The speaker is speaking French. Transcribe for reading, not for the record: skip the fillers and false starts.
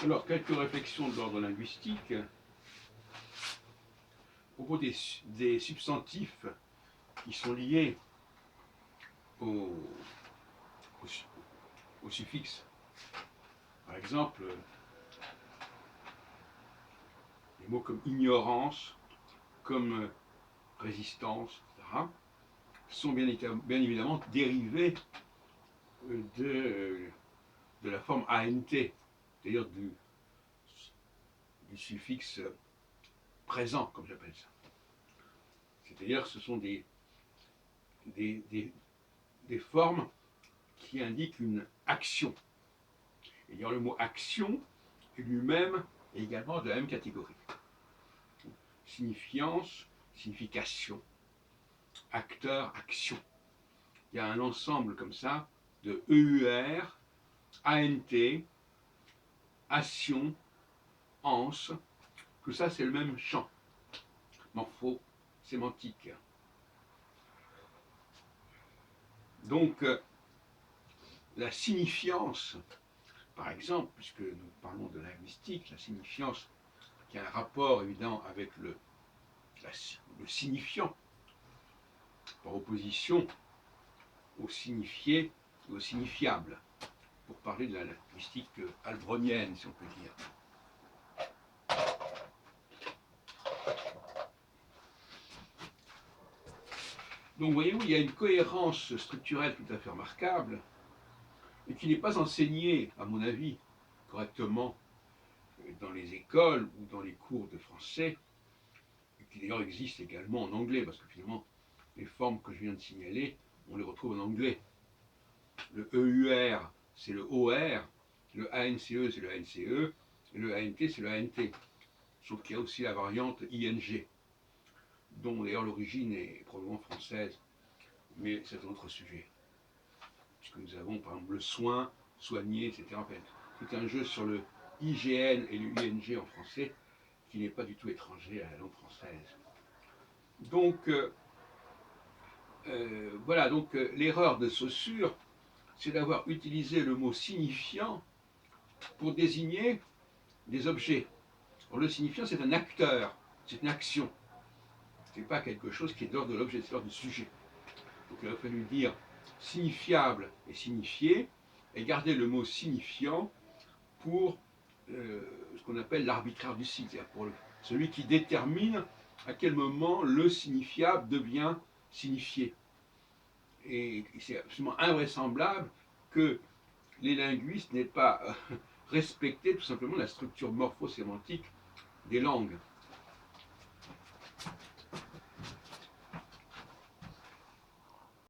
Alors, quelques réflexions de l'ordre linguistique à propos des substantifs qui sont liés au, au suffixe. Par exemple, des mots comme ignorance, comme résistance, etc., sont bien évidemment dérivés de la forme ANT, c'est-à-dire du suffixe présent, comme j'appelle ça. C'est-à-dire que ce sont des formes qui indiquent une action. Et d'ailleurs, le mot action lui-même est également de la même catégorie. Signifiance, signification, acteur, action. Il y a un ensemble comme ça de EUR, ANT, action, anse. Tout ça, c'est le même champ morpho-sémantique. Donc, la signifiance, par exemple, puisque nous parlons de linguistique, la signifiance qui a un rapport évident avec le signifiant, par opposition au signifié et au signifiable, pour parler de la linguistique albronienne, si on peut dire. Donc, voyez-vous, il y a une cohérence structurelle tout à fait remarquable, et qui n'est pas enseignée, à mon avis, correctement dans les écoles ou dans les cours de français, et qui d'ailleurs existe également en anglais, parce que finalement, les formes que je viens de signaler, on les retrouve en anglais. Le EUR, c'est le OR, le ANCE, c'est le ANCE, et le ANT, c'est le ANT. Sauf qu'il y a aussi la variante ING, dont d'ailleurs l'origine est probablement française, mais c'est un autre sujet. Puisque nous avons par exemple le soin, soigner, etc. Enfin, tout un jeu sur le IGN et le ING en français, qui n'est pas du tout étranger à la langue française. Donc, voilà, donc l'erreur de Saussure, c'est d'avoir utilisé le mot signifiant pour désigner des objets. Alors, le signifiant, c'est un acteur, c'est une action. Ce n'est pas quelque chose qui est de l'ordre de l'objet, c'est de l'ordre du sujet. Donc il a fallu dire signifiable et signifié, et garder le mot signifiant pour ce qu'on appelle l'arbitraire du signe, c'est-à-dire pour celui qui détermine à quel moment le signifiable devient signifié. Et c'est absolument invraisemblable que les linguistes n'aient pas respecté tout simplement la structure morpho-sémantique des langues.